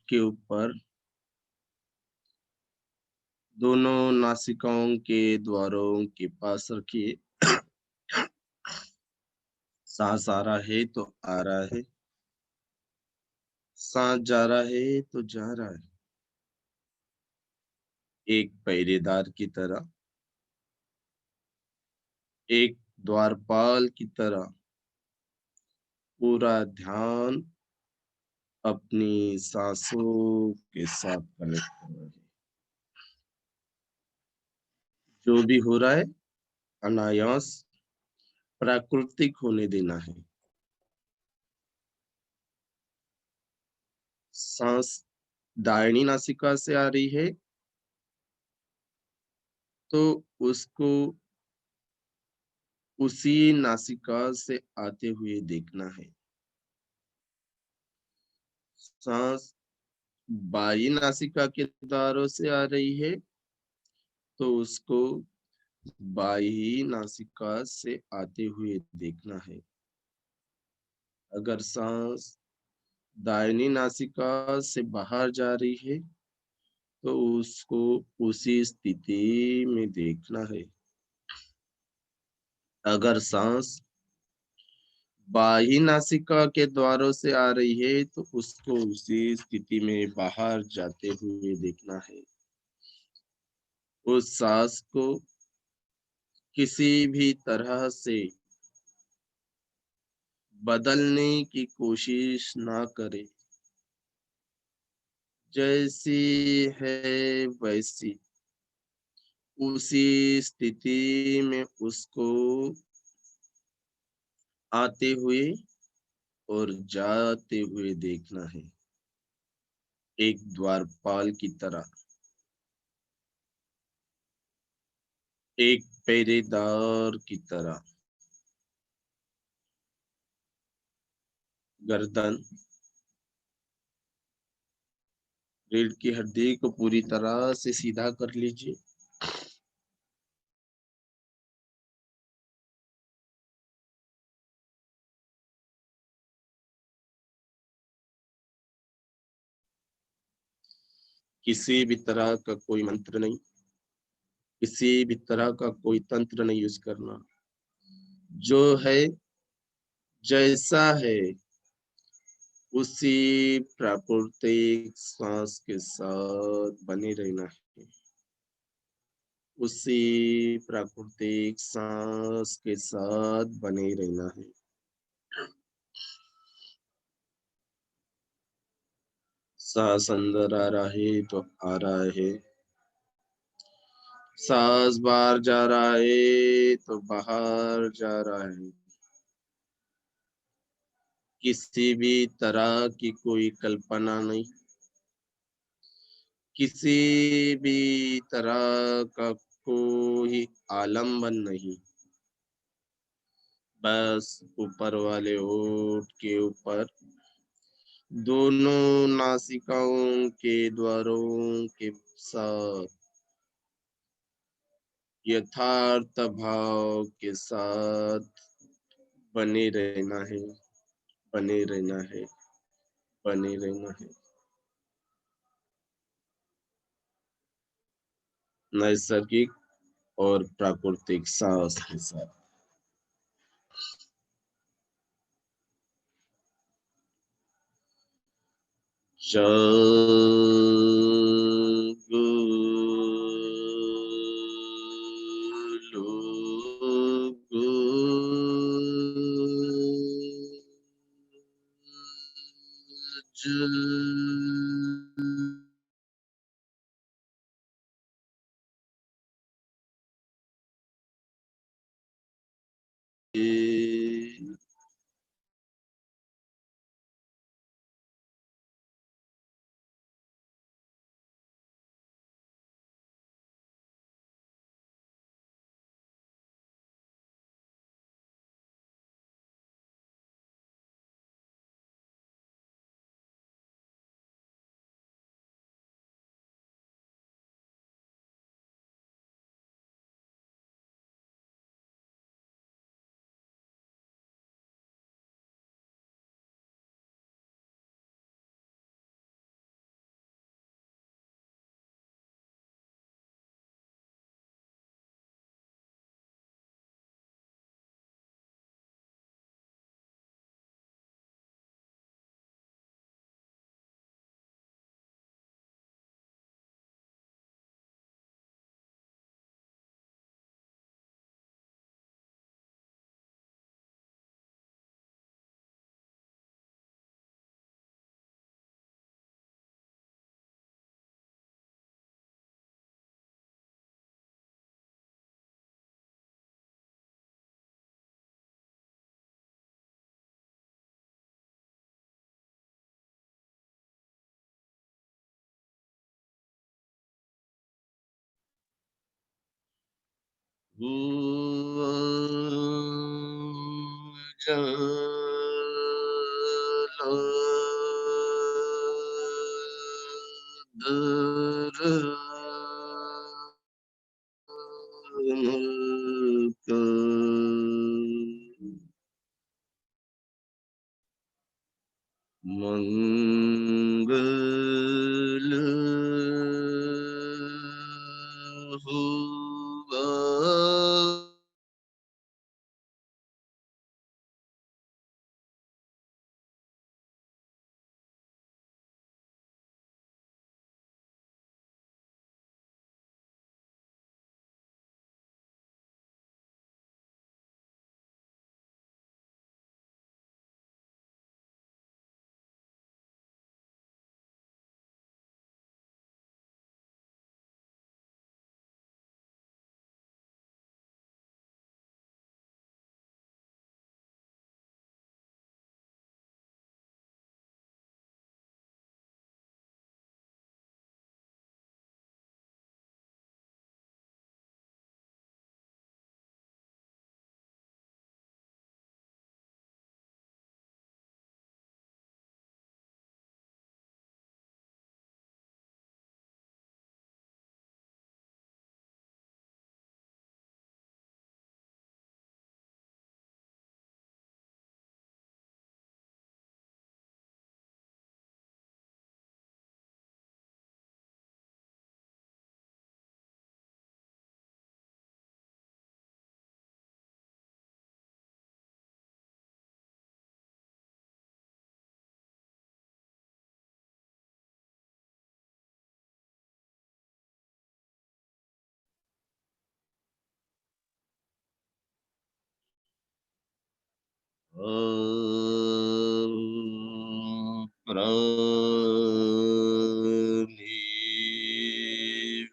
के ऊपर दोनों नासिकाओं के द्वारों के पास रखिए। सांस आ रहा है तो आ रहा है, सांस जा रहा है तो जा रहा है। एक पहरेदार की तरह, एक द्वारपाल की तरह पूरा ध्यान अपनी सांसों के साथ कनेक्ट करना है। जो भी हो रहा है अनायास प्राकृतिक होने देना है। सांस दाहिनी नासिका से आ रही है तो उसको उसी नासिका से आते हुए देखना है। सांस बाई नासिका के द्वारों से आ रही है तो उसको बाई नासिका से आते हुए देखना है। अगर सांस दाहिनी नासिका से बाहर जा रही है तो उसको उसी स्थिति में देखना है। अगर सांस बाही नासिका के द्वारों से आ रही है तो उसको उसी स्थिति में बाहर जाते हुए देखना है। उस सांस को किसी भी तरह से बदलने की कोशिश ना करे। जैसी है वैसी उसी स्थिति में उसको आते हुए और जाते हुए देखना है। एक द्वारपाल की तरह, एक पहरेदार की तरह। गर्दन, रीढ़ की हड्डी को पूरी तरह से सीधा कर लीजिए। किसी भी तरह का कोई मंत्र नहीं, किसी भी तरह का कोई तंत्र नहीं यूज करना। जो है जैसा है उसी प्राकृतिक सांस के साथ बने रहना है। उसी प्राकृतिक सांस के साथ बने रहना है। सांस अंदर आ रहा है तो आ रहा है, सांस बाहर जा रहा है तो बाहर जा रहा है। किसी भी तरह की कोई कल्पना नहीं, किसी भी तरह का कोई आलम्बन नहीं। बस ऊपर वाले होठ के ऊपर दोनों नासिकाओं के द्वारों के साथ यथार्थ भाव के साथ बने रहना है, बने रहना है, बने रहना है। नैसर्गिक और प्राकृतिक सांस के साथ। मंगल हुआ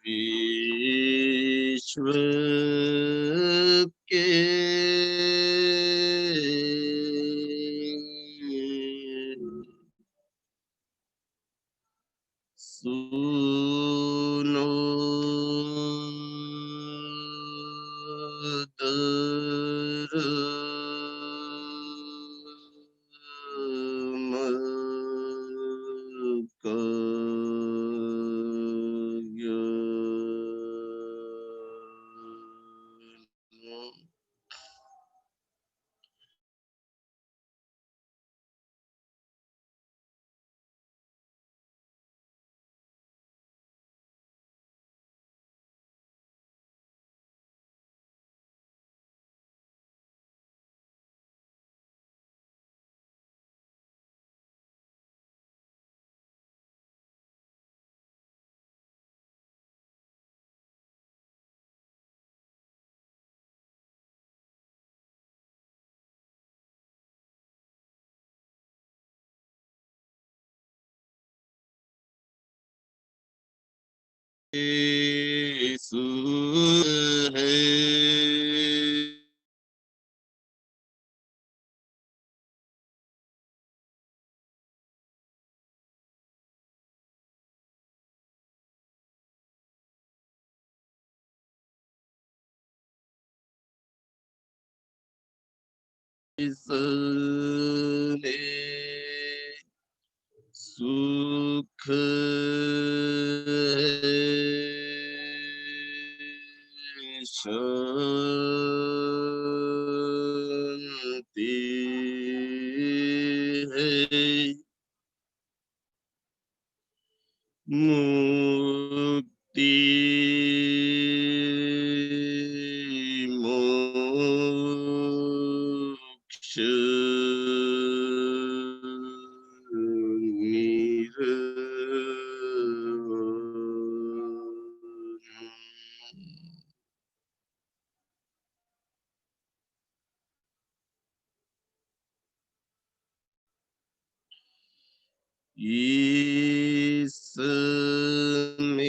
विश्व के सुनो यीशु है इसने सुख है शांति है मुक्ति मोक्ष निर्वाण। इसमें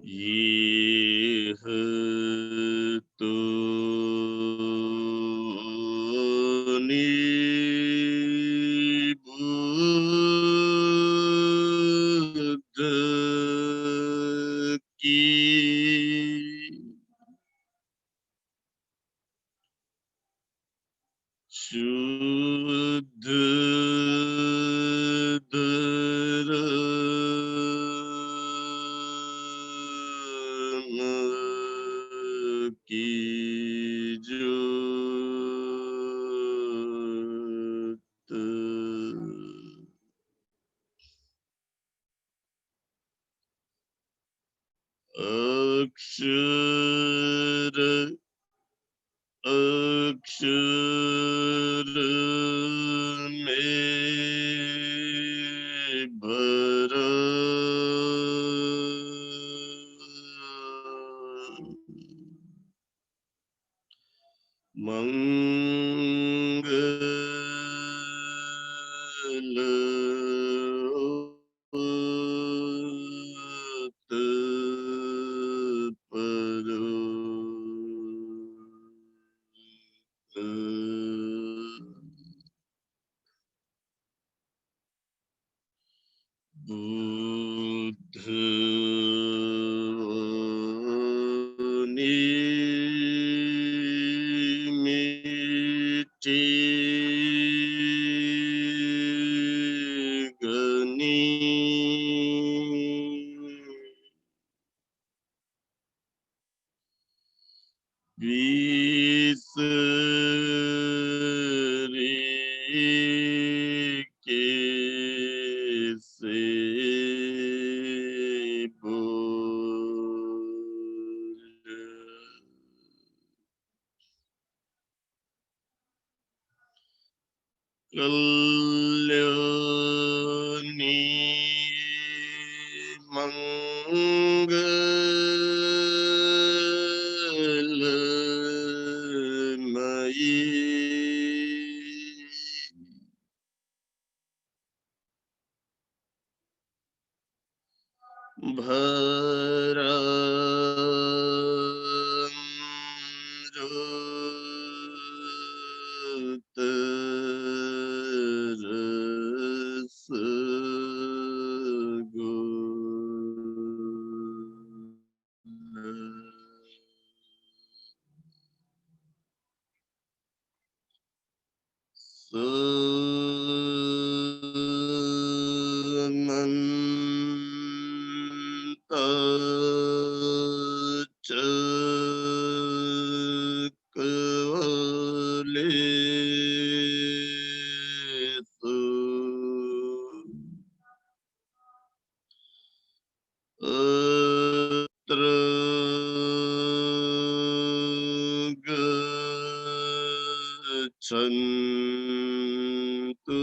ये तो बुद्ध की शुद्ध धर्म की ज्योत अक्षर अक्षर में भरा मंगल परो बुद्ध निमित्ति गनी विसरी के से बोल कल्याणी मंगलमयी भरस अत्र गच्छन्तु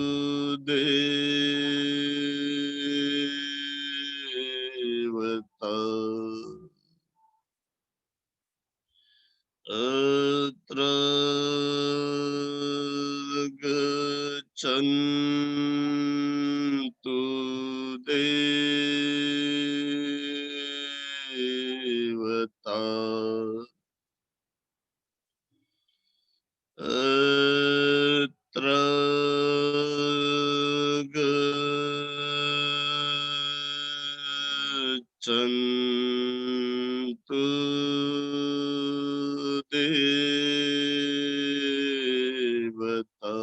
देवता अत्र गच्छन्तु देवता अत्र गच्छन्तु देवता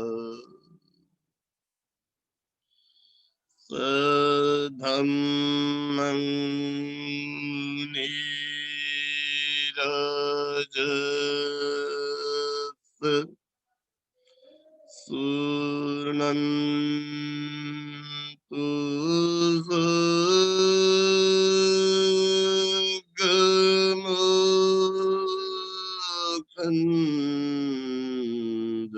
धम्मं नीरजस् सूर्णन्तु गमोखन्द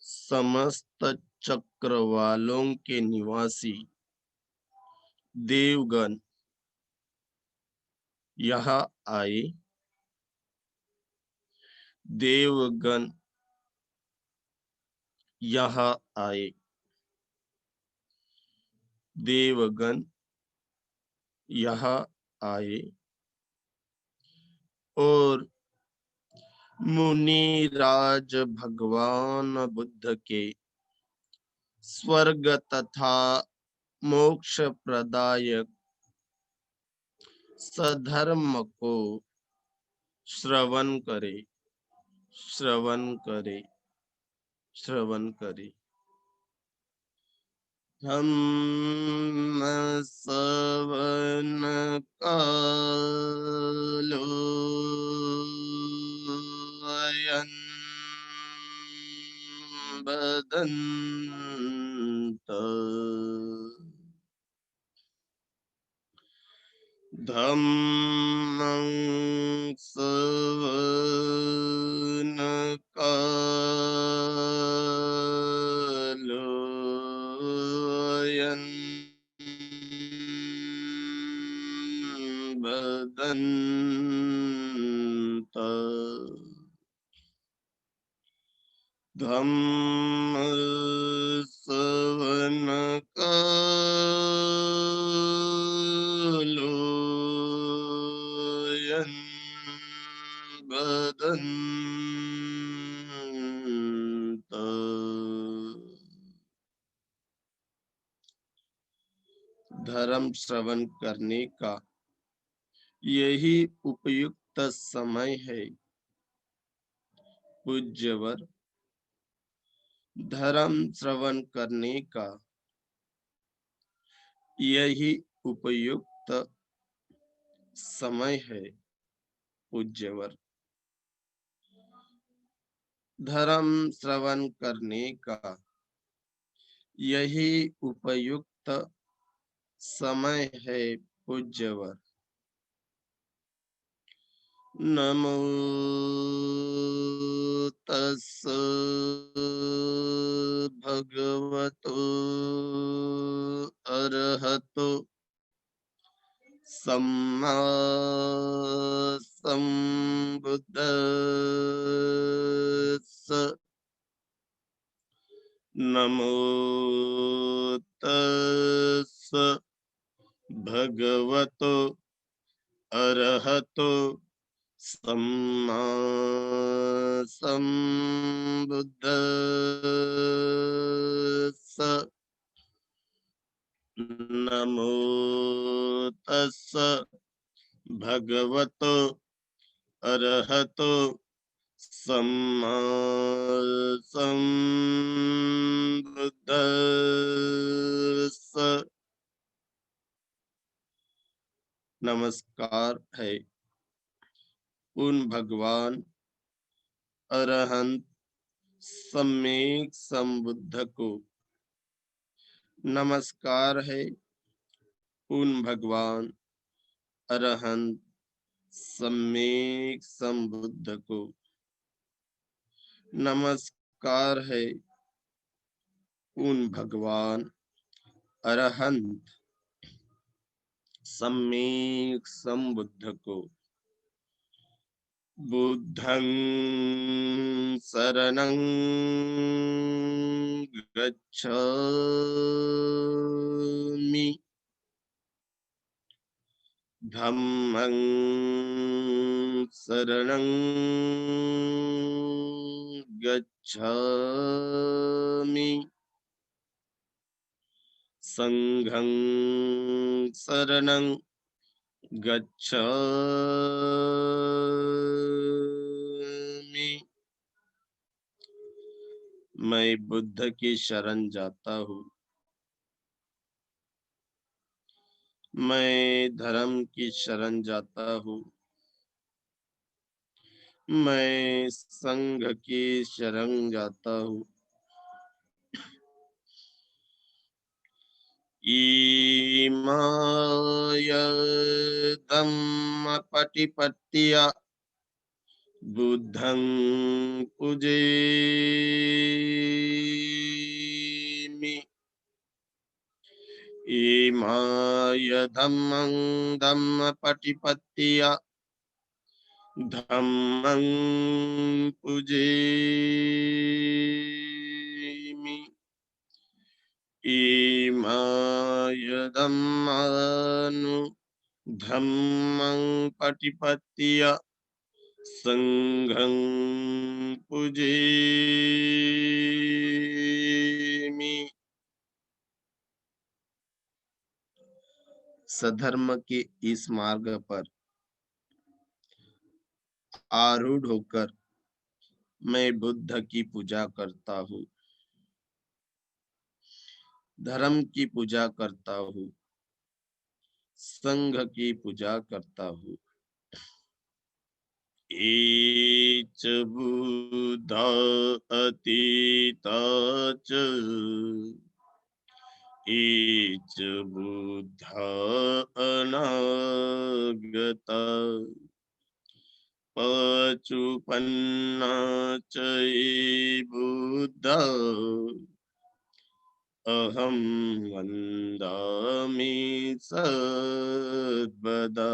समस्त चक्रवालों के निवासी देवगण यहाँ आए देवगण यहाँ आए, देवगण यहाँ आए और मुनि राज भगवान बुद्ध के स्वर्ग तथा मोक्ष प्रदायक सधर्म को श्रवण करे, श्रवण करे, श्रवण करे। धम्म श्रवण कालो अयं बदन्त धम्मं श्रवण कालो अयं बदन्त धम्म श्रवण कालो अयं बदन्त धर्म श्रवण करने का यही उपयुक्त समय है। पूज्यवर, धर्म श्रवण करने का यही उपयुक्त समय है। पूज्यवर, धर्म श्रवण करने का यही उपयुक्त समय है। पूज्यवर, नमो तस् भगवतो अरहतो सम्मा सम्बुद्दस्स। नमो तस् भगवतो अरहतो सम्मा सम्बुद्दस्स। नमो तस्स भगवतो अरहतो सम्मा सम्बुद्दस्स। नमस्कार है उन भगवान अरहंत सम्यक संबुद्ध को। नमस्कार है उन भगवान अरहंत सम्यक संबुद्ध को। नमस्कार है उन भगवान अरहंत सम्यक संबुद्ध को। बुद्धं शरणं गच्छामि, धम्मं शरणं गच्छामि, संघं शरणं गच्छामि। मैं बुद्ध की शरण जाता हूँ, मैं धर्म की शरण जाता हूँ, मैं संघ की शरण जाता हूँ। इमाय धम्मपटिपत्तिया बुद्धं पूजयामि। इमाय धम्मं धम्मपटिपत्तिया धम्मं पूजयामि इमाय धम्मानु धम्मं पटिपत्य संघं पूजयामि। सधर्म के इस मार्ग पर आरूढ़ होकर मैं बुद्ध की पूजा करता हूँ, धर्म की पूजा करता हूँ, संघ की पूजा करता हूँ। एच बुद्धा अतीता च एच बुद्धा अनागता पचुपन्ना च ये बुद्धा अहं वन्दामि सर्वदा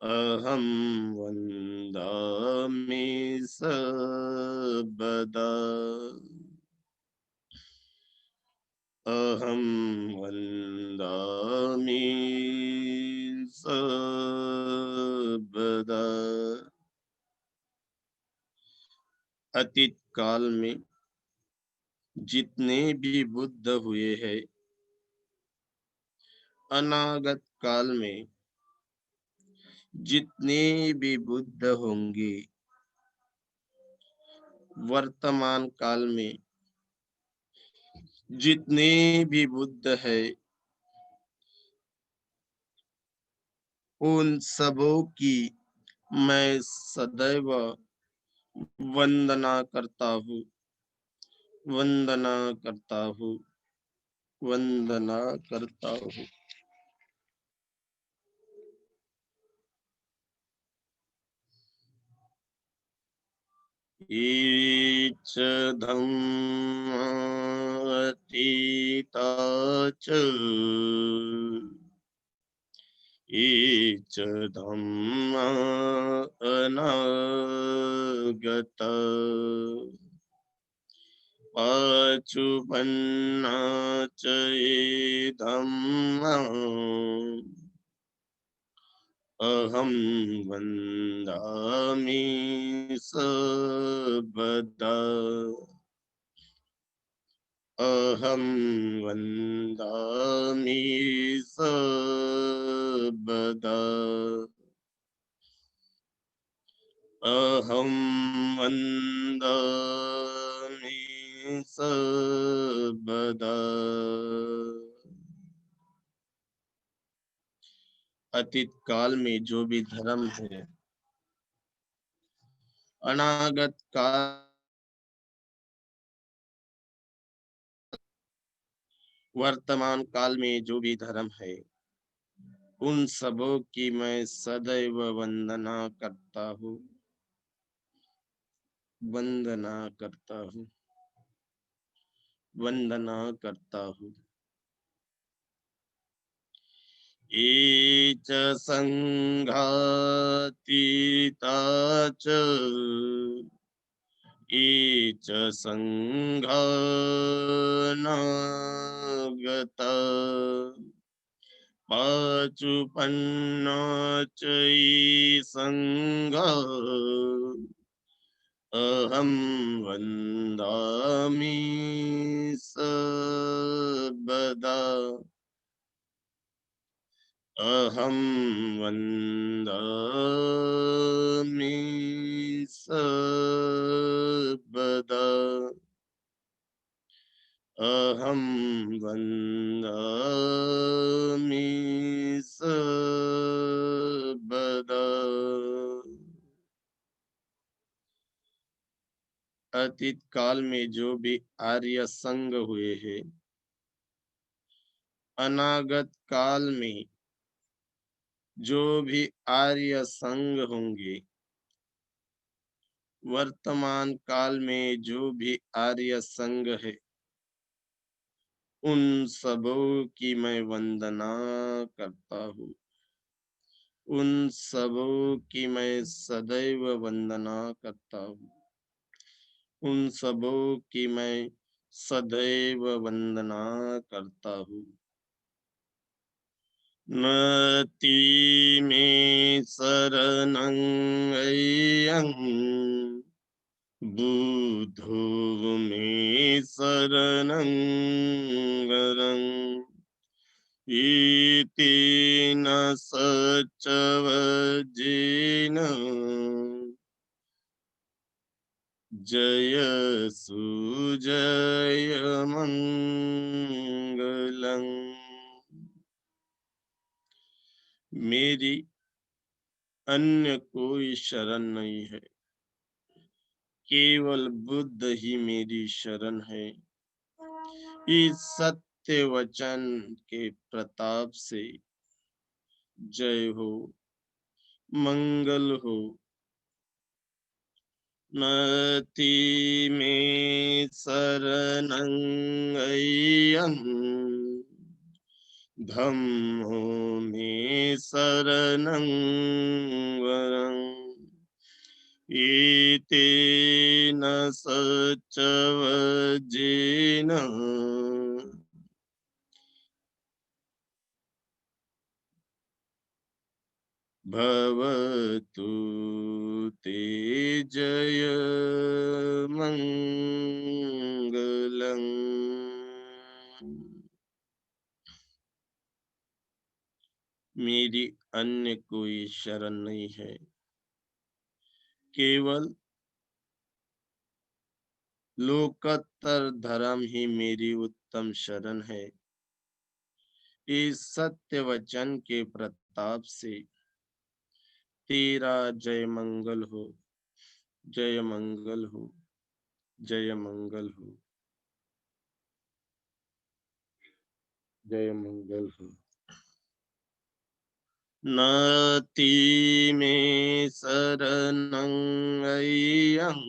अहं वन्दामि सर्वदा अहं वन्दामि सर्वदा। अतीत काल में जितने भी बुद्ध हुए हैं, अनागत काल में जितने भी बुद्ध होंगे, वर्तमान काल में जितने भी बुद्ध है, उन सबों की मैं सदैव वंदना करता हूँ, वंदना करता हूँ, वंदना करता हूँ। ईच धम्मा अतीता च ईच धम्मा अनागता पचुपन्ना च ये धम्मा अहं वन्दामि सर्वदा अहं वन्दामि सर्वदा अहं वन्दामि सर्वदा। अतीत काल में जो भी धर्म है, अनागत काल वर्तमान काल में जो भी धर्म है, उन सबों की मैं सदैव वंदना करता हूँ, वंदना करता हूँ, वंदना करता हूँ। एच संघातीता च एच संघानागता पचुपन्ना च ये संघा अहं वन्दामि सर्वदा अहं वन्दामि सर्वदा अहं वन्दामि सर्वदा। अतीत काल में जो भी आर्य संघ हुए हैं, अनागत काल में जो भी आर्य संघ होंगे, वर्तमान काल में जो भी आर्य संघ है, उन सबों की मैं वंदना करता हूँ, उन सबों की मैं सदैव वंदना करता हूँ। उन सबों की मैं सदैव वंदना करता हूँ। नति में शरणं अय्यं बुद्धो में शरणं वरं इति न सचवजेन जय सुजय मंगलं। मेरी अन्य कोई शरण नहीं है, केवल बुद्ध ही मेरी शरण है। इस सत्य वचन के प्रताप से जय हो, मंगल हो। नति में शरणं अय्यं धम्मो में शरणं वरं एतेन सचवजेन भवतु ते जय मंगलं। मेरी अन्य कोई शरण नहीं है, केवल लोकोत्तर धर्म ही मेरी उत्तम शरण है। इस सत्य वचन के प्रताप से तेरा जय मंगल हो, जय मंगल हो, जय मंगल हो, जय मंगल हो। नति में शरणं अय्यं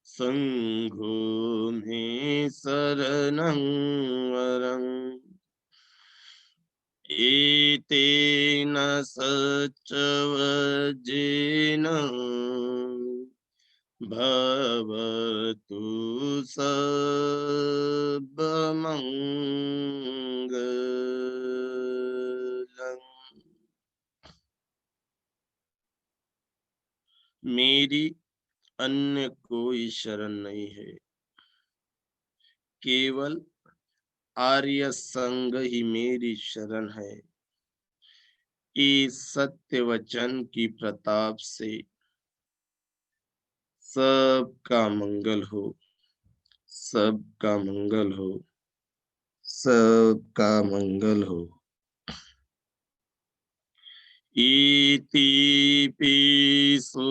संघो में शरणं वरं एतेन सचवजेन भवतु सर्वमंगलं। मेरी अन्य कोई शरण नहीं है, केवल आर्य संग ही मेरी शरण है। इस सत्य वचन की प्रताप से सबका मंगल हो, सबका मंगल हो, सबका मंगल हो। इति पिसु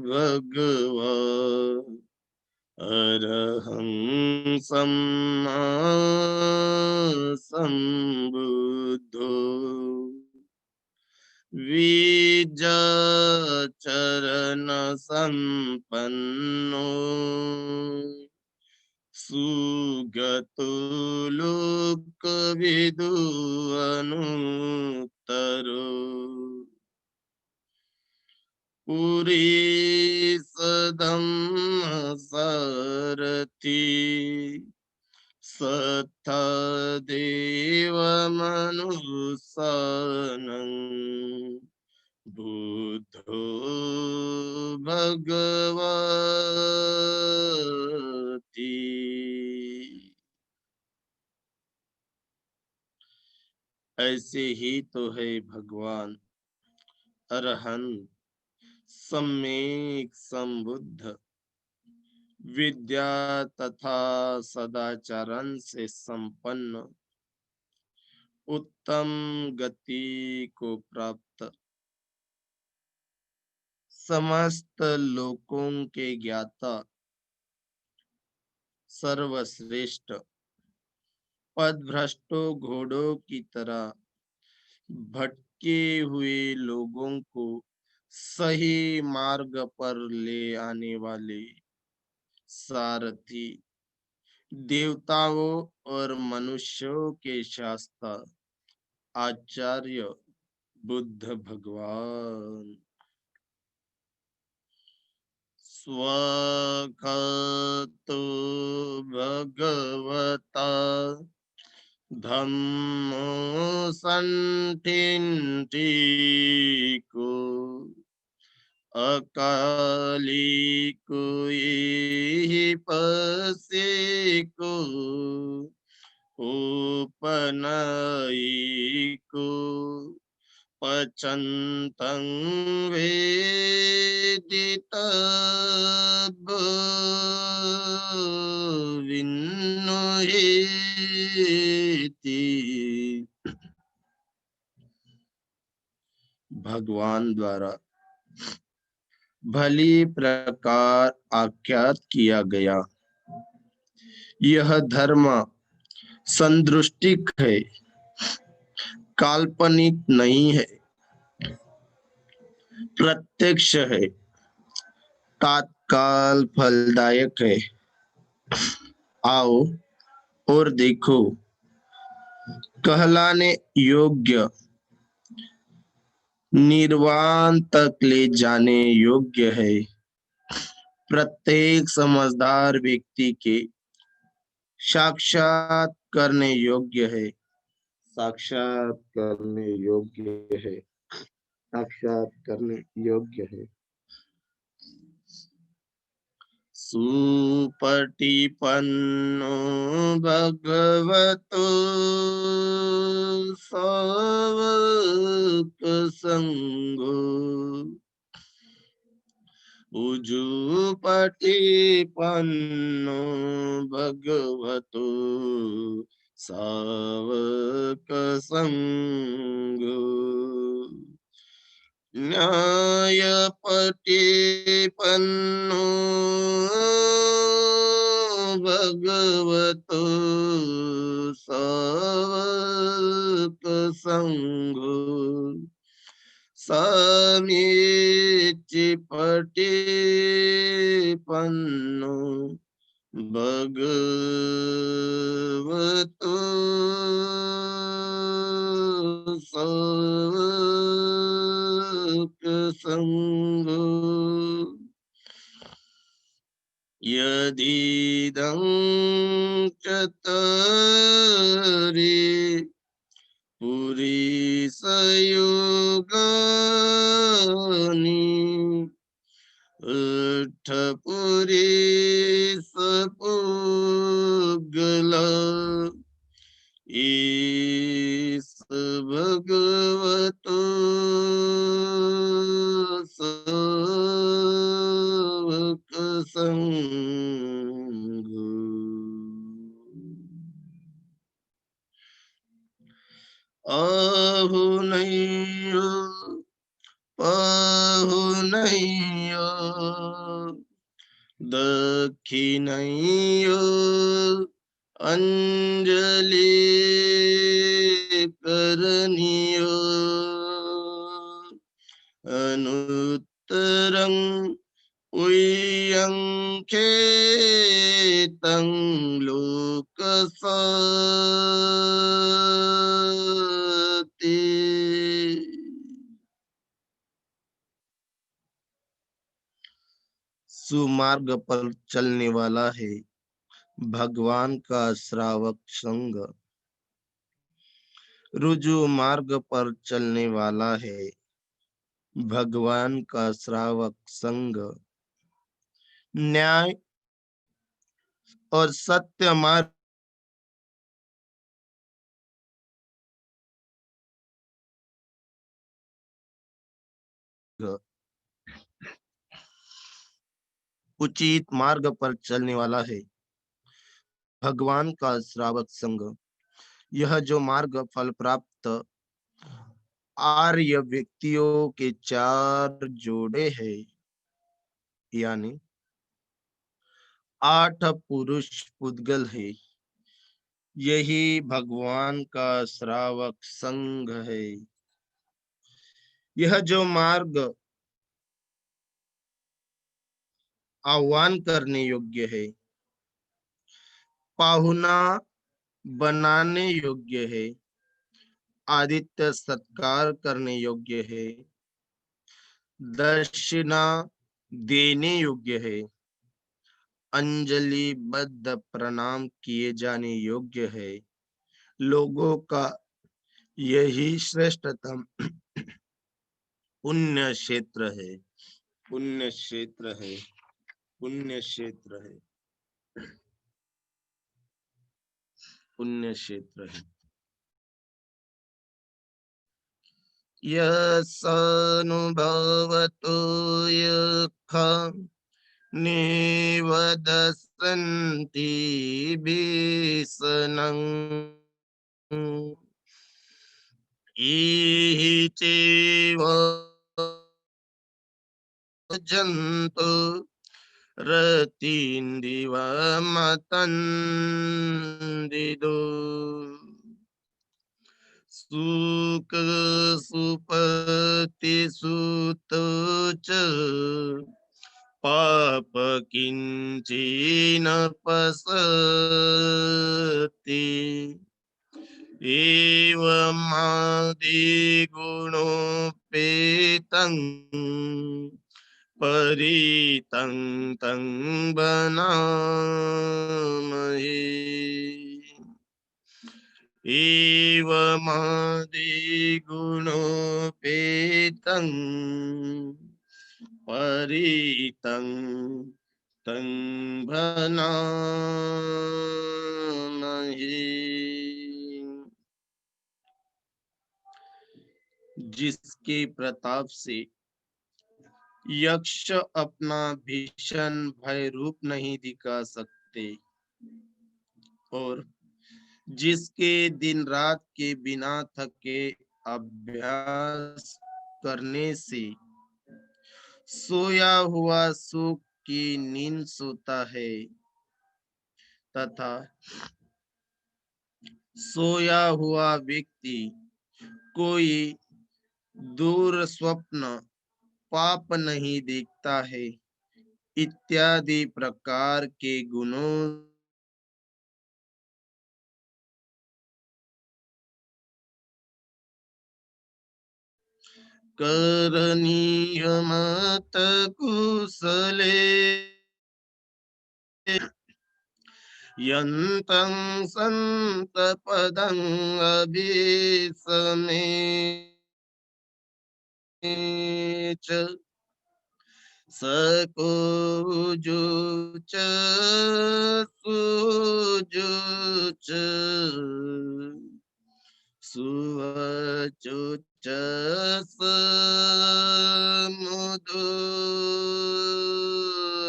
भगवा अरहं सम्मा सम्बुद्धो विजचरण संपन्नो सुगतो लोकविदु अनुत्तरो पुरी सदम् सारथि सत्ता देव मनुसानं बुद्धो भगवती। ऐसे ही तो है भगवान अरहंत, सम्यक संबुद्ध, विद्या तथा सदाचरण से संपन्न, उत्तम गति को प्राप्त, समस्त लोकों के ज्ञाता, सर्वश्रेष्ठ, पदभ्रष्टों घोड़ों की तरह भटके हुए लोगों को सही मार्ग पर ले आने वाले सारथी, देवताओं और मनुष्यों के शास्त्र आचार्य बुद्ध भगवान। स्वखतो भगवता धम्मो संठिन्टिको अकालिको इहि पसिको उपनयिको पचन्तं वेदितव्यो भगवान द्वारा भली प्रकार आख्यात किया गया यह धर्म संदृष्टिक है, काल्पनिक नहीं है, प्रत्यक्ष है, तात्काल फलदायक है। आओ और देखो, कहलाने योग्य, निर्वाण तक ले जाने योग्य है, प्रत्येक समझदार व्यक्ति के साक्षात करने योग्य है, साक्षात करने योग्य है, साक्षात करने योग्य है। सुपटिपन्नो भगवतो सावक संगो उजुपटिपन्नो भगवतो सावक संगो न्यायपटिपन्नो भगवतो सावक संगो समीचिपटिपन्नो भगवतो सावक संगो यदिदं चतरि पुरीसयोगानि अठपुरीसपुगला ईश भगवतो सावक संगो। आहु नैयो पाहु नैयो दक्षिणैयो अंजलि करनियो अनुत्तरं उय्यंखेतं लोकसाति। सुमार्ग पर चलने वाला है भगवान का श्रावक संग, रुजु मार्ग पर चलने वाला है भगवान का श्रावक संग, न्याय और सत्य मार्ग उचित मार्ग पर चलने वाला है भगवान का श्रावक संग। यह जो मार्ग फल प्राप्त आर्य व्यक्तियों के चार जोड़े हैं, यानी 8 पुरुष पुद्गल है, यही भगवान का श्रावक संघ है। यह जो मार्ग आह्वान करने योग्य है, पाहुना बनाने योग्य है, आदित्य सत्कार करने योग्य है, दक्षिणा देने योग्य है, अंजलि बद्ध प्रणाम किए जाने योग्य है। लोगों का यही श्रेष्ठतम पुण्य क्षेत्र है, पुण्य क्षेत्र है, पुण्य क्षेत्र है, पुण्य क्षेत्र है। यस्नुभवतु यः निवदन्ति भीषणम् इहि चैव जन्तु रतिन्दिव मतन्दिदो सुख सुपति सुत च पाप किंचिन पसति एवमादिगुणोपेतं परितं तं बनामहे। एवमादिगुणोपेतं परितं तं भनामहे। जिसके प्रताप से यक्ष अपना भीषण भय रूप नहीं दिखा सकते और जिसके दिन रात के बिना थके अभ्यास करने से सोया हुआ सुख की नींद सोता है तथा सोया हुआ व्यक्ति कोई दूर स्वप्न पाप नहीं देखता है इत्यादि प्रकार के गुणों करणीय मत कुशले यन्तं संतपदं अभिसमे च सकोजुच सुजुच सुवचुच समुदो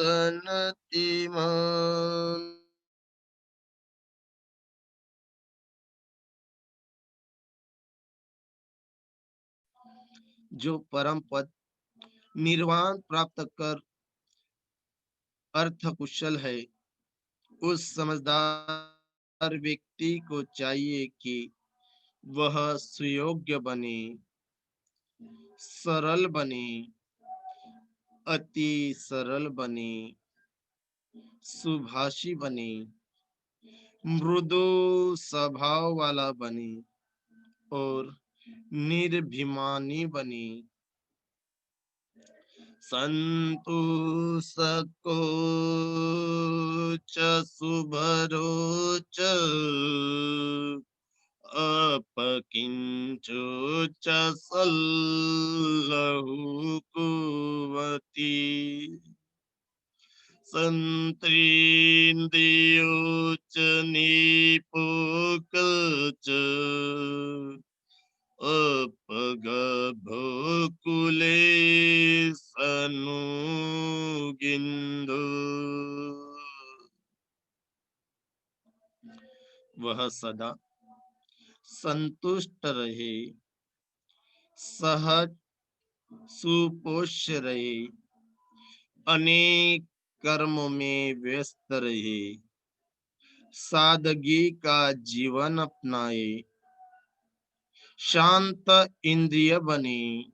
अनतिमान। जो परम पद निर्वाण प्राप्त कर अर्थ कुशल है उस समझदार व्यक्ति को चाहिए कि वह सुयोग्य बने, सरल बने, अति सरल बने, सुभाषी बने, मृदु स्वभाव वाला बने और निर्भिमानी बने, संतु सकोच सुभरो च अपकिंचुच सल्लहु कुवति संत्रिन्द्रियोच निपुकच अपगभकुले सनुगिंदु। वह सदा संतुष्ट रहे, सहज सुपोष्य रहे, अनेक कर्मों में व्यस्त रहे, सादगी का जीवन अपनाए, शांत इंद्रिय बने,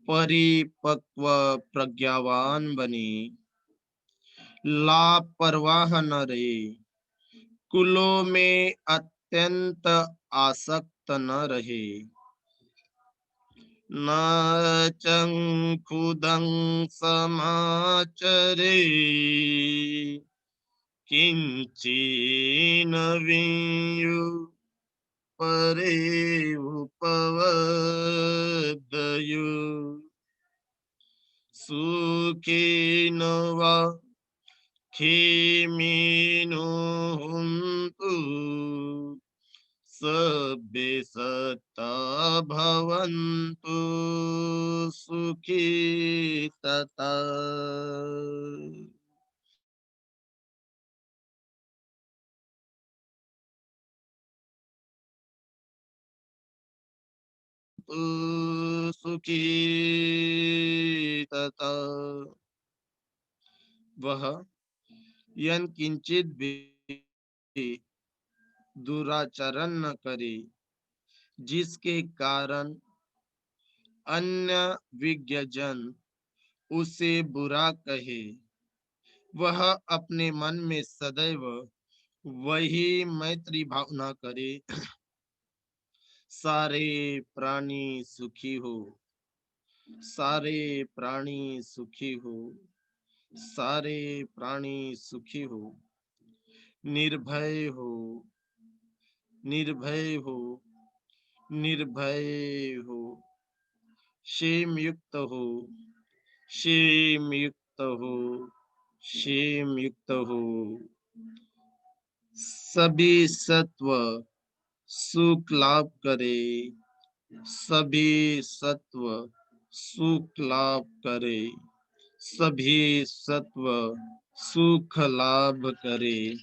परिपक्व प्रज्ञावान बने, लापरवाह न रहे, कुलों में अत्यंत आसक्त न रहे। न चंखुदं समाचरे किंचन वियु परे उपवदयु सुखेन वा खेमेनो हुन्तु सभ्ये सत्ता भवन्तु सुखी तथा। सुखी तथा। वह यन किंचित भी दुराचरण न करे जिसके कारण अन्य विज्ञजन उसे बुरा कहे। वह अपने मन में सदैव वही मैत्री भावना करे। सारे प्राणी सुखी हो, सारे प्राणी सुखी हो, सारे प्राणी सुखी हो, निर्भय हो, निर्भय हो, निर्भय हो, क्षेम युक्त हो, क्षेम युक्त हो, क्षेम युक्त हो। सभी सत्व सुख लाभ करे, सभी सत्व सुख लाभ करे, सभी सत्व सुख लाभ करे,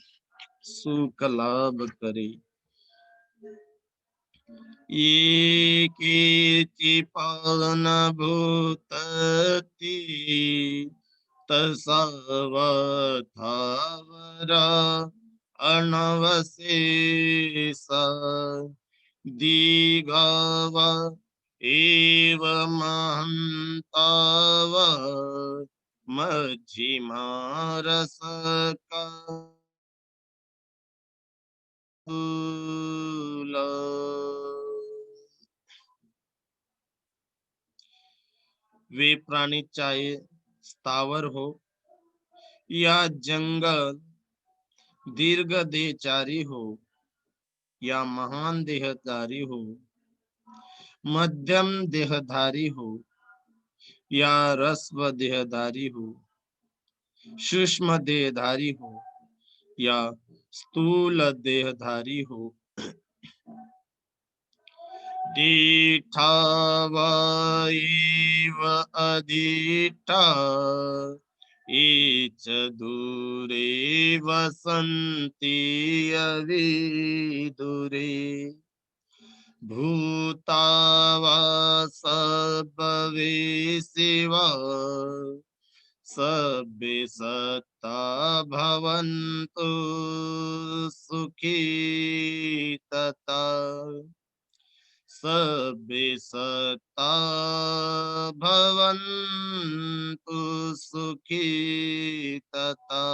सुख लाभ करे। ये केचि पावन भूतति तसावथावरा अनवशेषा दीघाव एव महन्ताव मध्यमा रसका वे प्राणी चाहे स्थावर हो या जंगल, दीर्घ देहचारी हो या महान देहधारी हो, मध्यम देहधारी हो या रस्व देहधारी हो, सूक्ष्म देहधारी हो या स्थूल देहधारी हो, दीठा वाइव अधिठा इच दूरे वसन्ति अविदुरे भूतावा सबवे शिवा सभ्ये सत्ता भवन्तु सुखी तथा। सभ्ये सत्ता भवन्तु सुखी तथा।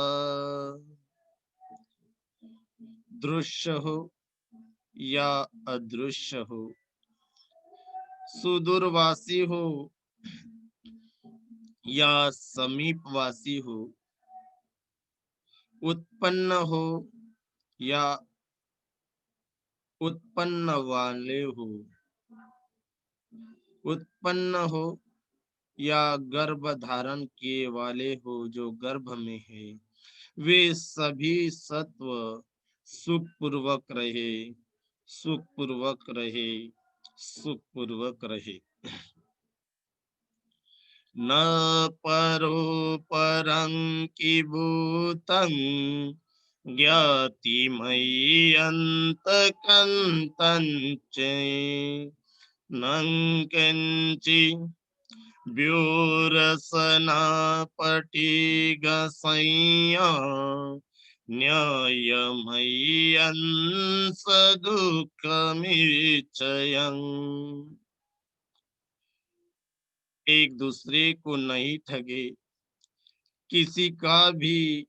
दृश्य हो या अदृश्य हो, सुदूरवासी हो या समीपवासी हो, उत्पन्न हो या उत्पन्न वाले हो, उत्पन्न हो या गर्भ धारण किए वाले हो जो गर्भ में है, वे सभी सत्व सुख पूर्वक रहे, सुख पूर्वक रहे, सुख पूर्वक रहे। न परो परं किभूतं ज्ञातिमयि अन्तकन्तञ्च न किञ्चि व्योरसना पटिगसंज्ञा न्यायमय्यंस दुःखमिच्छयम्। एक दूसरे को नहीं ठगे, किसी का भी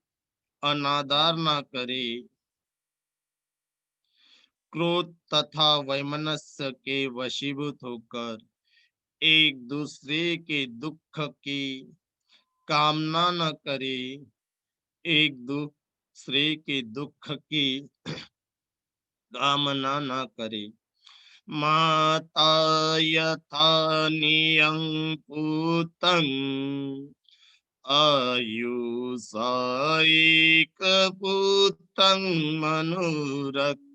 अनादर ना करे, क्रोध तथा वैमनस्य के वशीभूत होकर एक दूसरे के दुख की कामना न करे, एक दूसरे के दुख की कामना न करे। माता यथा नियं पूतं आयुषायिकपूतं मनुरक्षे,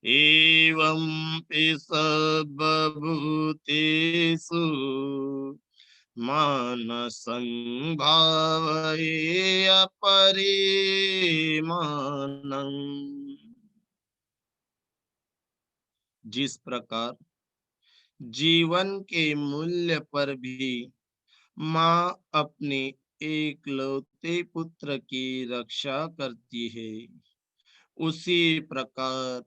एवं सर्वभूतेषु मानसं भावयेय परिमाणं। जिस प्रकार जीवन के मूल्य पर भी माँ अपने एकलौते पुत्र की रक्षा करती है, उसी प्रकार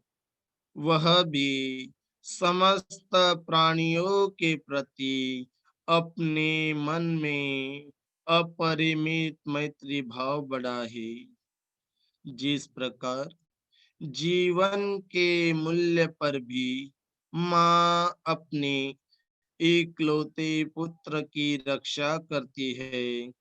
वह भी समस्त प्राणियों के प्रति अपने मन में अपरिमित मैत्री भाव बढ़ाए। जिस प्रकार जीवन के मूल्य पर भी माँ अपने इकलौते पुत्र की रक्षा करती है,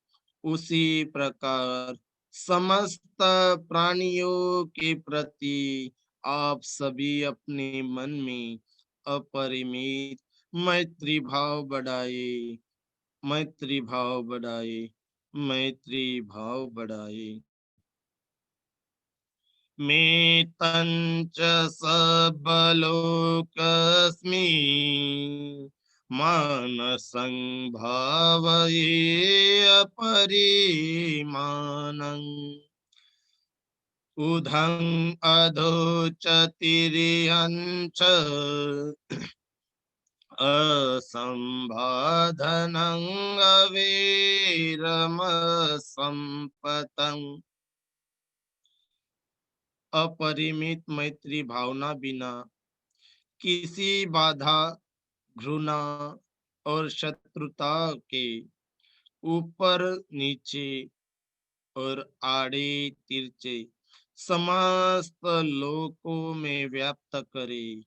उसी प्रकार समस्त प्राणियों के प्रति आप सभी अपने मन में अपरिमित मैत्री भाव बढ़ाए, मैत्री भाव बढ़ाए, मैत्री भाव बढ़ाए। मैं तंच सबलोकस्मि मानसं भावये परिमाणं। उदं अधोचतिरियं च असंबाधनं अविरमसंपतं। अपरिमित मैत्री भावना बिना किसी बाधा, घृणा और शत्रुता के ऊपर नीचे और आड़े तिरछे समस्त लोकों में व्याप्त करे।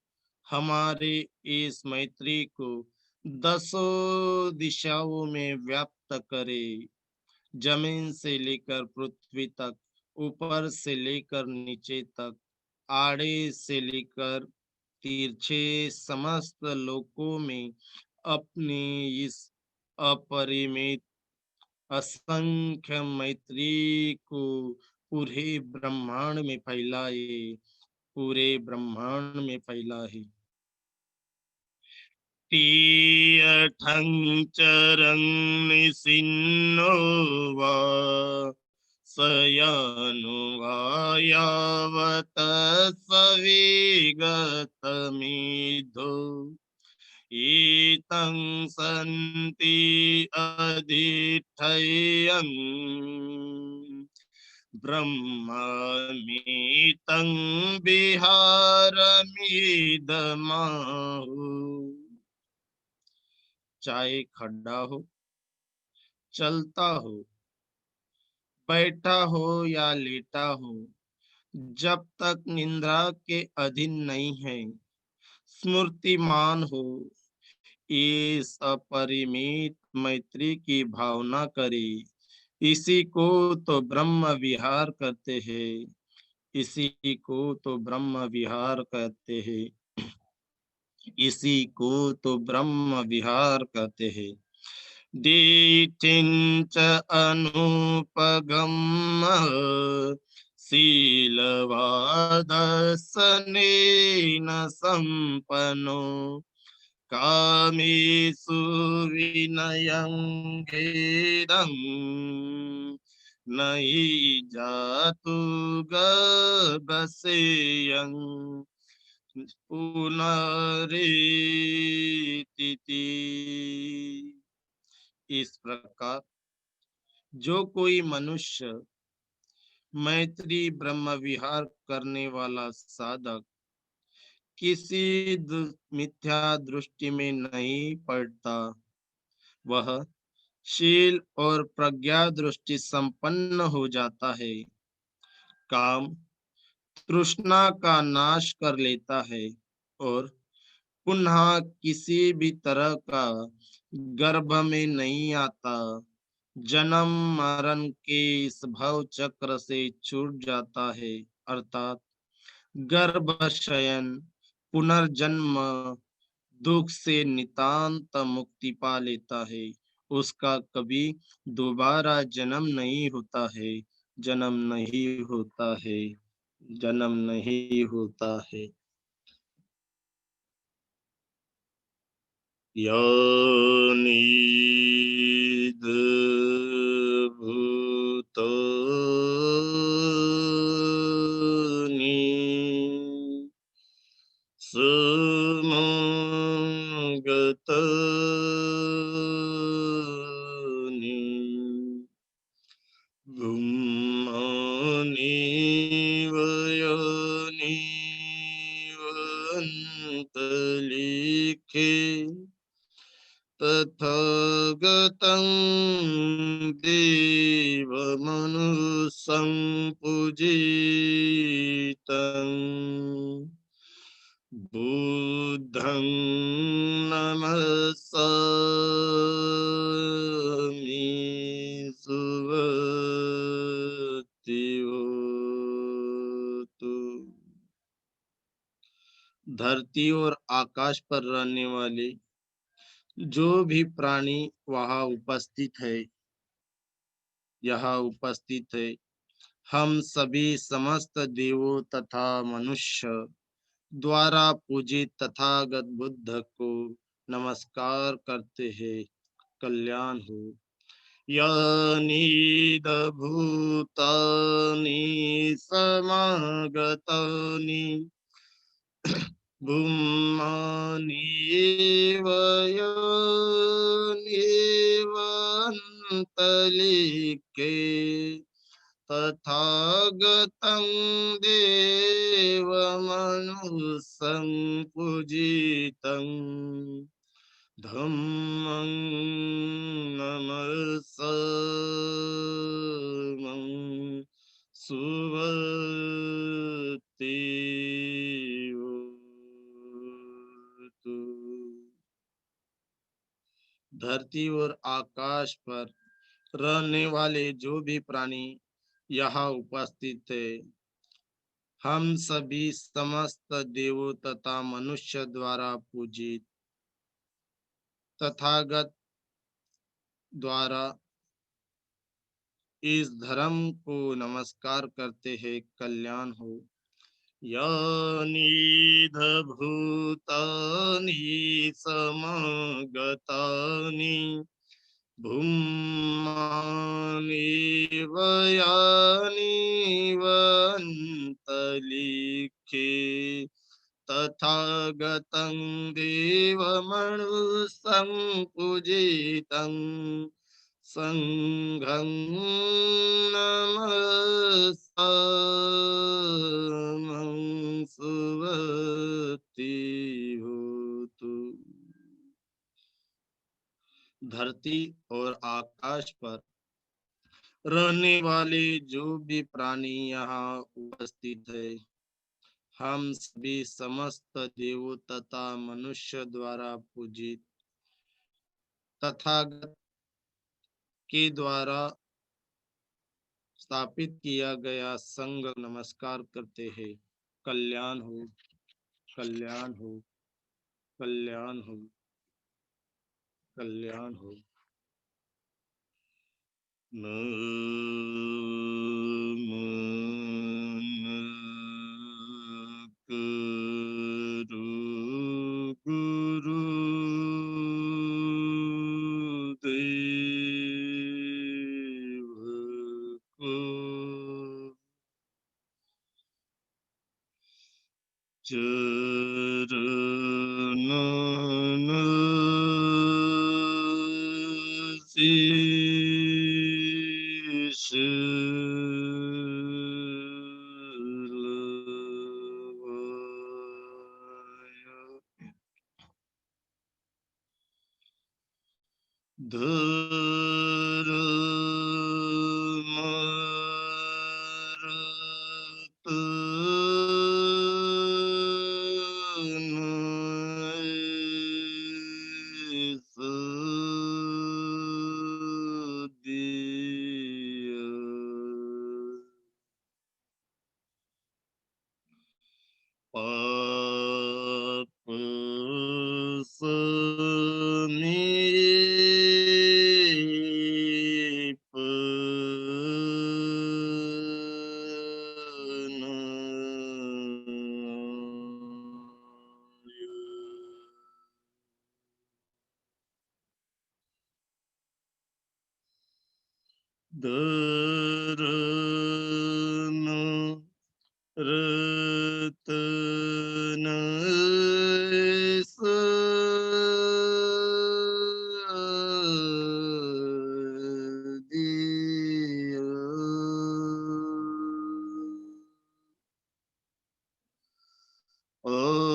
हमारे इस मैत्री को दसों दिशाओं में व्याप्त करे, जमीन से लेकर पृथ्वी तक, ऊपर से लेकर नीचे तक, आड़े से लेकर तिरछे समस्त लोकों में अपनी इस अपरिमित असंख्य मैत्री को पूरे ब्रह्मांड में फैलाए, पूरे ब्रह्मांड में फैलाए। तीर्थं चरं निसिन्नो वा सयानु वा यावत् सविगतमिद्धो, एतं सन्ति अदिठयं ब्रह्ममितं विहारमिदमाहु। चाहे खड़ा हो, चलता हो, बैठा हो या लेटा हो, जब तक निंद्रा के अधीन नहीं है, स्मृतिमान हो, इस अपरिमित मैत्री की भावना करे। इसी को तो ब्रह्म विहार कहते हैं, इसी को तो ब्रह्म विहार कहते हैं, इसी को तो ब्रह्म विहार कहते हैं। दीठिंच अनुपगम शीलवादसनेन संपन्नो, कामेषु विनयं घेदं नहि जातु गर्भसेयं पुनरेतिति। इस प्रकार जो कोई मनुष्य मैत्री ब्रह्म विहार करने वाला साधक किसी मिथ्या दृष्टि में नहीं पड़ता, वह शील और प्रज्ञा दृष्टि संपन्न हो जाता है। काम तृष्णा का नाश कर लेता है और पुनः किसी भी तरह का गर्भ में नहीं आता, जन्म मरण के इस भव चक्र से छूट जाता है, अर्थात गर्भशयन, पुनर्जन्म, दुख से नितांत मुक्ति पा लेता है। उसका कभी दोबारा जन्म नहीं होता है, जन्म नहीं होता है, जन्म नहीं होता है। यानिद्भूतानि समागतानि ब्रह्माणि वयानिव अन्तलिखे तथागतं देवमनुष्यं पूजितं बुद्धं नमस्सामि सुव्रतिवतु। धरती और आकाश पर रहने वाले जो भी प्राणी वहाँ उपस्थित है, यहाँ उपस्थित है, हम सभी समस्त देवों तथा मनुष्य द्वारा पूजित तथागत बुद्ध को नमस्कार करते हैं। कल्याण हो। यानिदभूतानि समागतानि भूमान्येव यान्येव अन्तलिखे तथागतं देवमनुष्यं पूजितं धम्मं नमस्सामं सुव्रतिवतु। धरती और आकाश पर रहने वाले जो भी प्राणी यहाँ उपस्थित है, हम सभी समस्त देवों तथा मनुष्य द्वारा पूजित तथागत द्वारा इस धर्म को नमस्कार करते हैं। कल्याण हो। यानिदभूतानि समागतानि भूमानेव यानिव अन्तलिखे तथागतं देवमनुष्यं पूजितं संघं नमस्सामं सुव्रतिवतु। धरती और आकाश पर रहने वाले जो भी प्राणी यहाँ उपस्थित है, हम सभी समस्त देवों तथा मनुष्य द्वारा पूजित तथागत के द्वारा स्थापित किया गया संघ नमस्कार करते हैं। कल्याण हो, कल्याण हो, कल्याण हो, कल्याण हो। नमन करो गुरुदेव को, चरणन शीश नवाय। धर्मरत धरन रतन दिया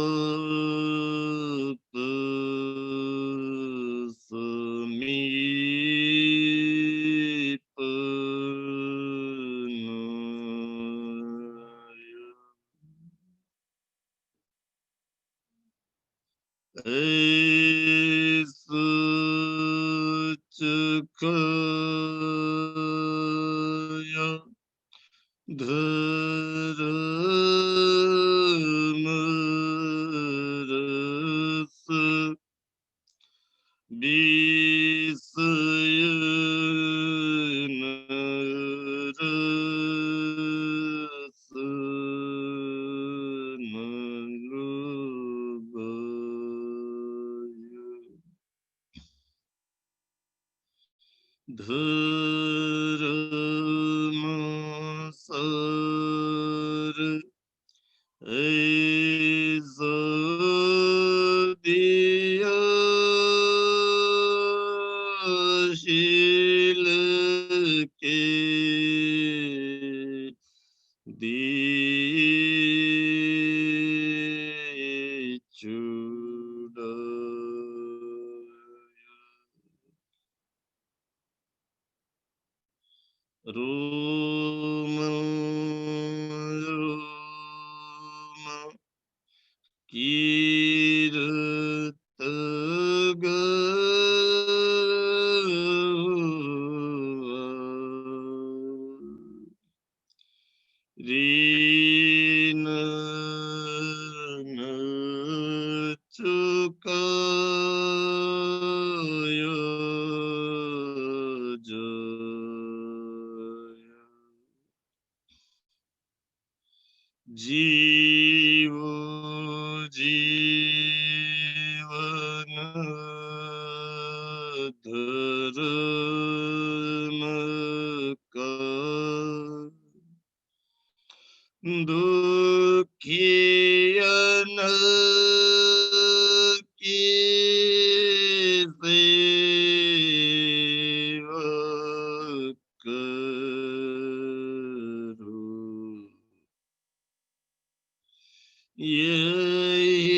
आप समीप ऐसा चकाया धर्म रस विषयन रस न लोभाय धर्म सार ऐसा दिया शील के दिए चुड़ाया रोम रोम कीरत रीन चुकाया जाया जीव जीवन धर्म का दुखियन की सेवा करो यही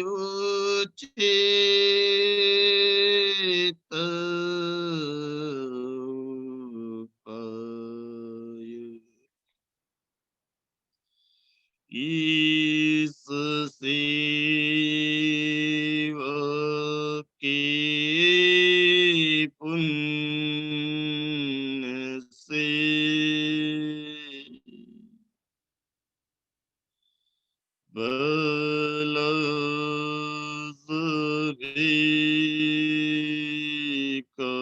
उचित उपाय इस सेवा के पुण्य से सभी का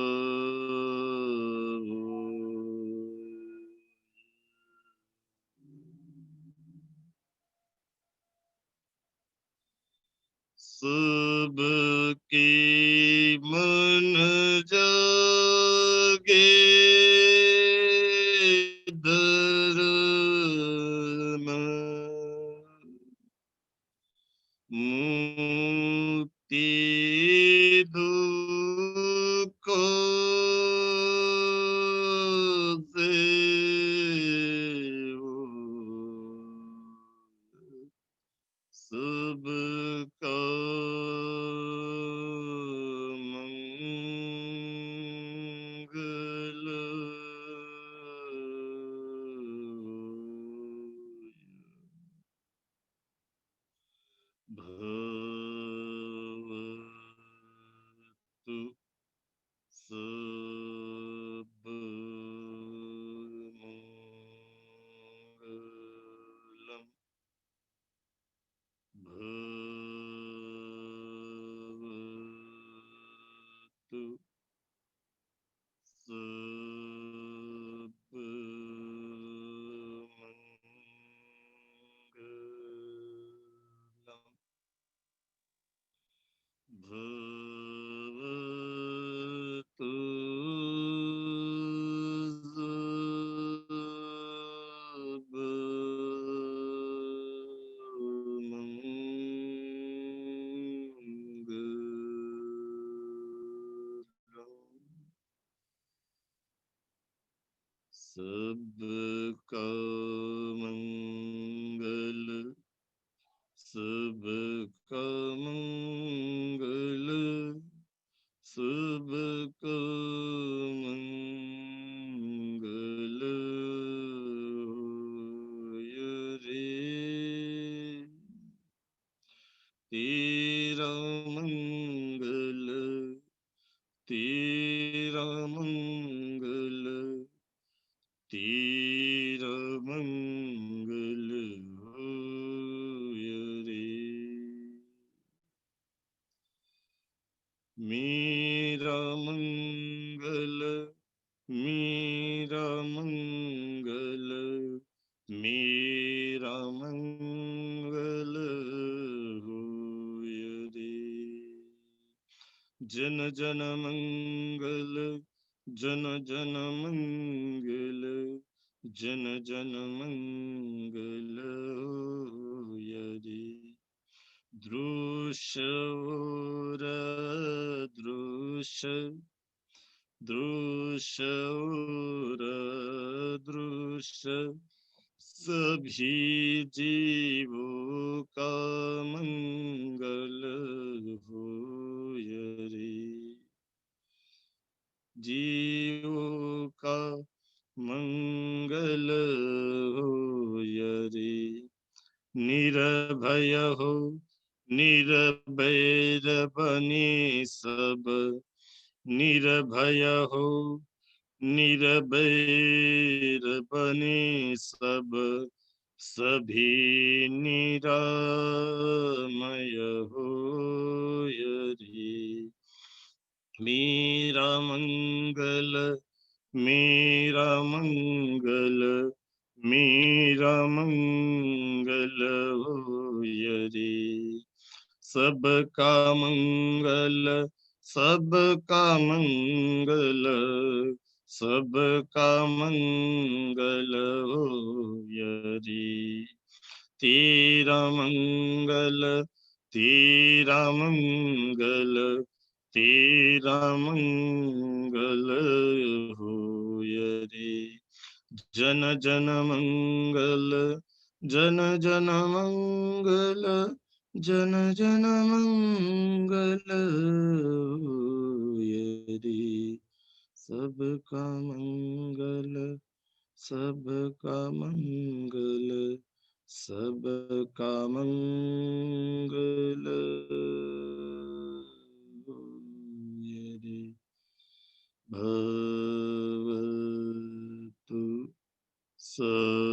सबके मन जागे धर्म मुक्ति दुख से सबका मंगल भवतु सब मंगलम भवतु सब मंगलम भवतु सबका मंगल, सबका मंगल, सबका मंगल होय रे। तेरा मंगल, तेरा मंगल, तेरा मंगल होय रे। मेरा मंगल, मेरा मंगल, मेरा मंगल होय रे। जन जन मंगल, जन जन मंगल, जन जन मंगल होय रे। दृश्य और अदृश्य, दृश्य और अदृश्य, सभी जीवों का मंगल होय रे। जीवों का मंगल होय रे। निर्भय हो, निर्भैर बने सब, निर्भय हो, निर्भैर बने सब, सभी निरामय होय रे। मेरा मंगल, मेरा मंगल, मेरा मंगल होय रे। सबका मंगल, सबका मंगल, सबका मंगल होय रे। तेरा मंगल, तेरा मंगल, तेरा मंगल होय रे। जन जन मंगल, जन जन मंगल, जन जन मंगल होय रे। सबका मंगल, सबका मंगल, सबका मंगल होय रे। भवतु सर्वमङ्गलम्,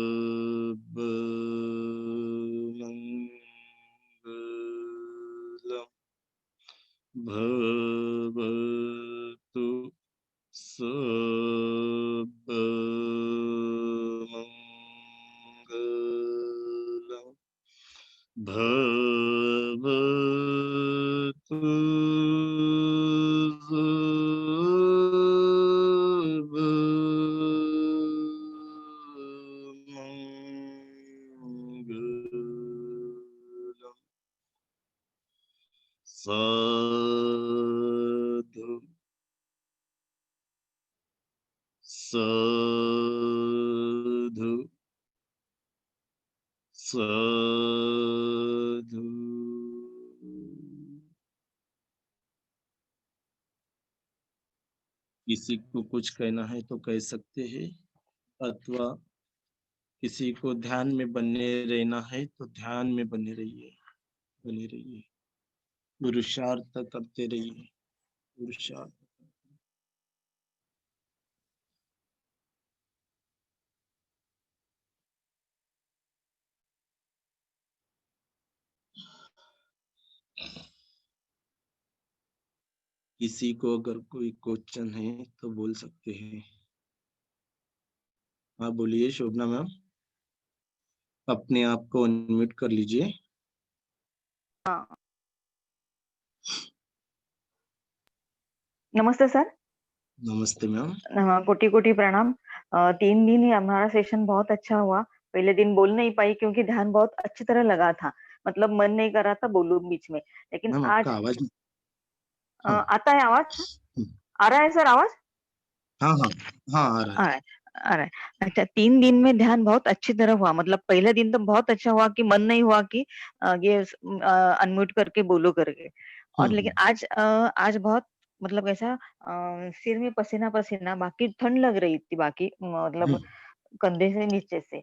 भवतु सर्वमङ्गलम्, भवतु सर्वमङ्गलम्। साधु, साधु, साधु। किसी को कुछ कहना है तो कह सकते हैं, अथवा किसी को ध्यान में बने रहना है तो ध्यान में बने रहिए, बने रहिए, पुरुषार्थ करते रहिए, पुरुषार्थ। किसी को अगर कोई क्वेश्चन है तो बोल सकते हैं। हाँ बोलिए शोभना मैम, अपने आप को अनम्यूट कर लीजिए। हाँ, नमस्ते सर। नमस्ते मैम। कोटि कोटि प्रणाम। 3 दिन ही हमारा सेशन बहुत अच्छा हुआ। पहले दिन बोल नहीं पाई क्योंकि ध्यान बहुत अच्छी तरह लगा था, मतलब मन नहीं कर रहा था बोलूं बीच में, लेकिन मैम आज आपका आवाज, हाँ आता है आवाज? आ रहा है सर आवाज? हाँ हाँ हाँ आ रहा है। अरे अच्छा, 3 दिन में ध्यान बहुत अच्छी तरह हुआ। मतलब पहले दिन तो बहुत अच्छा हुआ कि मन नहीं हुआ कि ये अनम्यूट करके बोलो करके। और लेकिन हम्म आज बहुत मतलब ऐसा सिर में पसीना-पसीना, बाकी ठंड लग रही थी, बाकी मतलब हम्म कंधे से नीचे से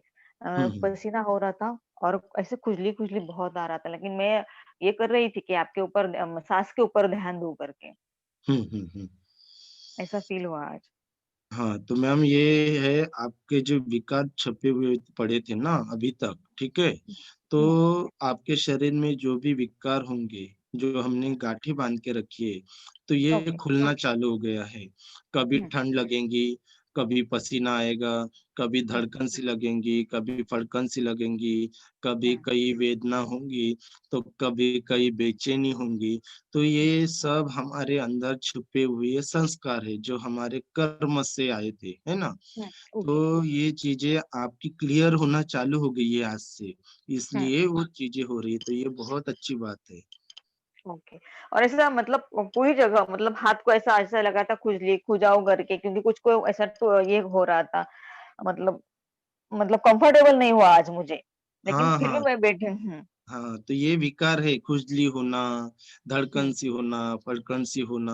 हम्म पसीना हो रहा था और ऐसे खुजली-खुजली बहुत आ रहा था। लेकिन मैं ये कर रही थी कि आपके ऊपर साँस के ऊपर ध्यान दूँ करके, हम्म। ऐसा फ़ील हुआ आज। हाँ, तो मैम ये है आपके जो विकार छपे हुए पड़े थे ना अभी तक, ठीक है? हुँ, तो आपके शरीर में जो भी विकार होंगे, जो हमने गांठें बांध के रखी है, तो ये ओके। खुलना चालू हो गया है। कभी हुँ, ठंड लगेगी, कभी पसीना आएगा, कभी हुँ, धड़कन सी लगेंगी, कभी फड़कन सी लगेंगी, कभी हुँ, कहीं वेदना होंगी, तो कभी कहीं बेचैनी होंगी। तो हुँ, ये सब हमारे अंदर छुपे हुए संस्कार है जो हमारे कर्म से आए थे, है ना? हुँ, ओके। तो ये चीजें आपकी क्लियर होना चालू हो गई है आज से, हुँ, इसलिए वो चीजें हो रही है, तो ये बहुत अच्छी बात है। ओके। और ऐसा मतलब पूरी जगह मतलब हाथ को ऐसा ऐसा लगा था खुजली, खुजाऊ करके, क्योंकि कुछ को ऐसा तो ये हो रहा था। मतलब कंफर्टेबल नहीं हुआ आज मुझे। लेकिन हाँ फिर भी हाँ मैं बैठी हूँ। हाँ, तो ये विकार है, खुजली होना, धड़कन हुँ, सी होना, फड़कन सी होना।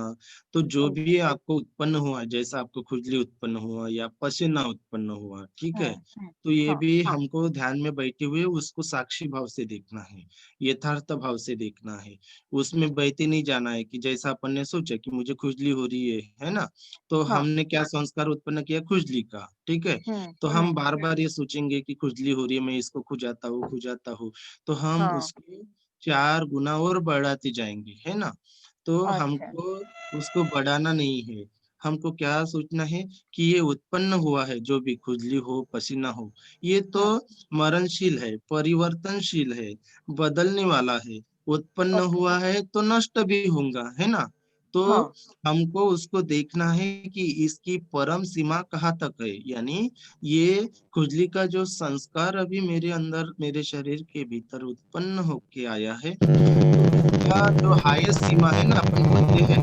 तो जो ओके। भी आपको उत्पन्न हुआ, जैसा आपको खुजली उत्पन्न हुआ या पसीना उत्पन्न हुआ, ठीक हुँ, है? हुँ, तो ये हाँ, भी हमको ध्यान में बैठे हुए उसको साक्षी भाव से देखना है, यथार्थ भाव से देखना है। उसमें बहते नहीं जाना है कि जैसा अपन ने सोचा कि मुझे खुजली हो रही है ना? तो हाँ, हमने क्या संस्कार उत्पन्न किया खुजली का, ठीक है? हुँ, तो हम हुँ, बार-बार ये सोचेंगे कि खुजली हो रही है, मैं इसको खुजाता हूँ, तो हम हाँ, उसको 4 गुना और बढ़ाते जाएँगे, है ना? तो अच्छा, हमको उसको बढ़ाना नहीं है, हमको क्या सोचना है कि ये उत्पन्न हुआ है, जो भी खुजली हो, पसीना हो, ये तो हाँ, मरणशील है, परिवर्तनशील है, बदलने वाला है, उत्पन्न ओके, हुआ है तो नष्ट भी होगा, है ना? तो हाँ, हमको उसको देखना है कि इसकी परम सीमा कहाँ तक है, यानी ये खुजली का जो संस्कार अभी मेरे अंदर मेरे शरीर के भीतर उत्पन्न होके आया है, तो इसका जो हाईएस्ट सीमा है ना अपन बोलते हैं,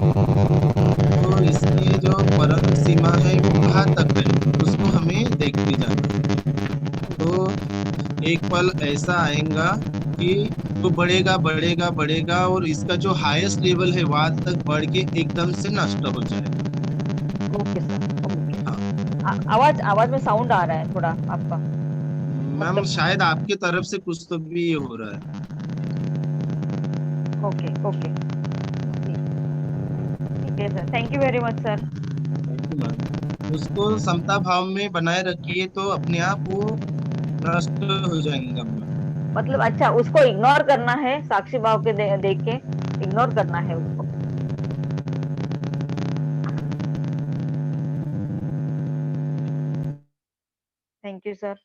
तो इसकी जो परम सीमा है वो कहाँ तक है, उसको हमें देखते जाना है। तो एक पल ऐसा आएगा कि वो बढ़ेगा, बढ़ेगा, बढ़ेगा और इसका जो हाईएस्ट लेवल है वहां तक बढ़ के एकदम से नष्ट हो जाएगा। Okay sir, okay. हाँ, आवाज़ आवाज़ में साउंड आ रहा है थोड़ा आपका, मैम मतलब शायद आपके तरफ से कुछ तो भी ये हो रहा है। ओके, ओके, हाँ। ठीक ठीक है sir. Thank you very much sir. Thank you ma'am. उसको समता भाव में बनाए रखिए तो अपने आप वो नष्ट हो जाएगा मैम। मतलब अच्छा, उसको इग्नोर करना है, साक्षी भाव के देख के इग्नोर करना है उसको। Thank you sir.